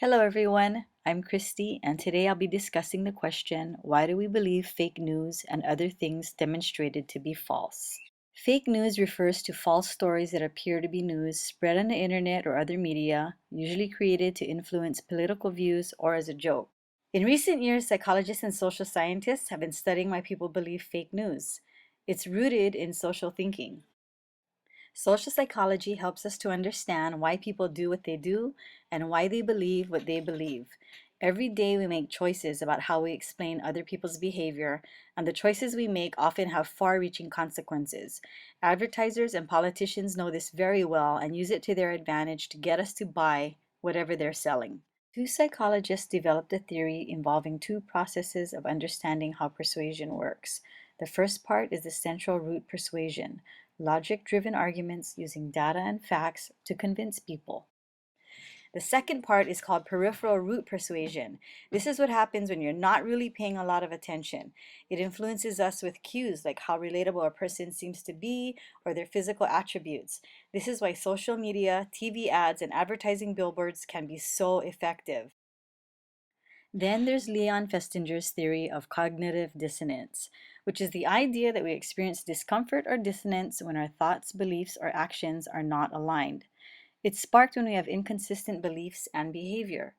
Hello everyone, I'm Christy, and today I'll be discussing the question, why do we believe fake news and other things demonstrated to be false? Fake news refers to false stories that appear to be news spread on the internet or other media, usually created to influence political views or as a joke. In recent years, psychologists and social scientists have been studying why people believe fake news. It's rooted in social thinking. Social psychology helps us to understand why people do what they do and why they believe what they believe. Every day we make choices about how we explain other people's behavior, and the choices we make often have far-reaching consequences. Advertisers and politicians know this very well and use it to their advantage to get us to buy whatever they're selling. Two psychologists developed a theory involving two processes of understanding how persuasion works. The first part is the central root persuasion, logic-driven arguments using data and facts to convince people. The second part is called peripheral root persuasion. This is what happens when you're not really paying a lot of attention. It influences us with cues like how relatable a person seems to be or their physical attributes. This is why social media, TV ads, and advertising billboards can be so effective. Then there's Leon Festinger's theory of cognitive dissonance, which is the idea that we experience discomfort or dissonance when our thoughts, beliefs, or actions are not aligned. It's sparked when we have inconsistent beliefs and behavior.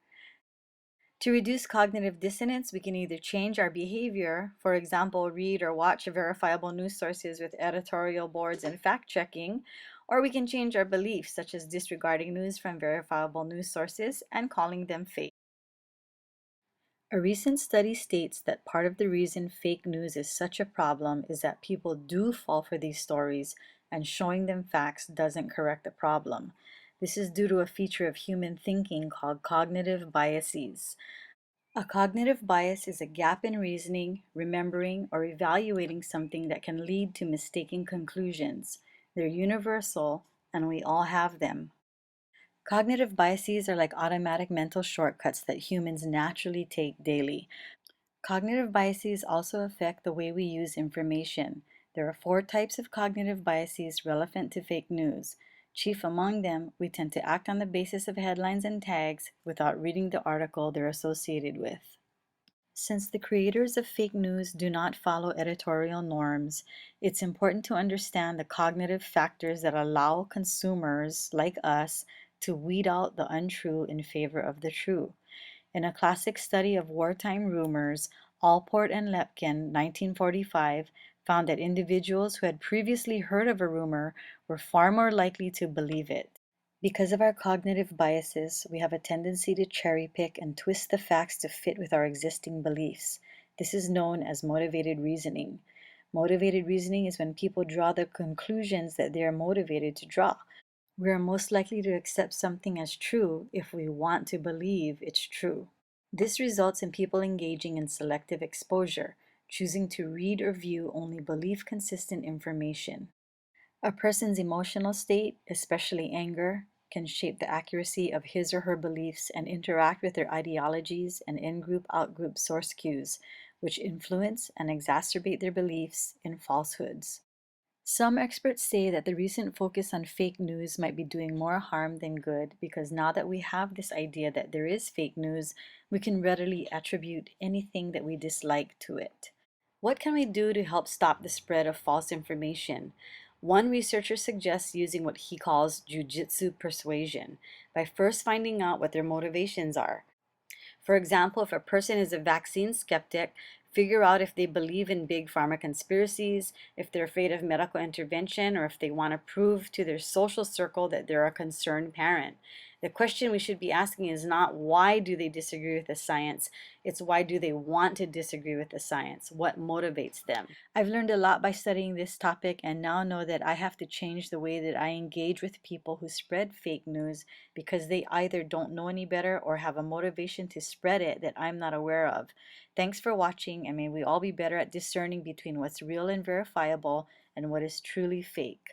To reduce cognitive dissonance, we can either change our behavior, for example, read or watch verifiable news sources with editorial boards and fact-checking, or we can change our beliefs, such as disregarding news from verifiable news sources and calling them fake. A recent study states that part of the reason fake news is such a problem is that people do fall for these stories, and showing them facts doesn't correct the problem. This is due to a feature of human thinking called cognitive biases. A cognitive bias is a gap in reasoning, remembering, or evaluating something that can lead to mistaken conclusions. They're universal, and we all have them. Cognitive biases are like automatic mental shortcuts that humans naturally take daily. Cognitive biases also affect the way we use information. There are four types of cognitive biases relevant to fake news. Chief among them, we tend to act on the basis of headlines and tags without reading the article they're associated with. Since the creators of fake news do not follow editorial norms, it's important to understand the cognitive factors that allow consumers like us to weed out the untrue in favor of the true. In a classic study of wartime rumors, Allport and Lepkin, 1945, found that individuals who had previously heard of a rumor were far more likely to believe it. Because of our cognitive biases, we have a tendency to cherry pick and twist the facts to fit with our existing beliefs. This is known as motivated reasoning. Motivated reasoning is when people draw the conclusions that they are motivated to draw. We are most likely to accept something as true if we want to believe it's true. This results in people engaging in selective exposure, choosing to read or view only belief-consistent information. A person's emotional state, especially anger, can shape the accuracy of his or her beliefs and interact with their ideologies and in-group, out-group source cues, which influence and exacerbate their beliefs in falsehoods. Some experts say that the recent focus on fake news might be doing more harm than good because now that we have this idea that there is fake news, we can readily attribute anything that we dislike to it. What can we do to help stop the spread of false information? One researcher suggests using what he calls jujitsu persuasion by first finding out what their motivations are. For example, if a person is a vaccine skeptic, figure out if they believe in big pharma conspiracies, if they're afraid of medical intervention, or if they want to prove to their social circle that they're a concerned parent. The question we should be asking is not why do they disagree with the science, it's why do they want to disagree with the science? What motivates them? I've learned a lot by studying this topic and now know that I have to change the way that I engage with people who spread fake news because they either don't know any better or have a motivation to spread it that I'm not aware of. Thanks for watching, and may we all be better at discerning between what's real and verifiable and what is truly fake.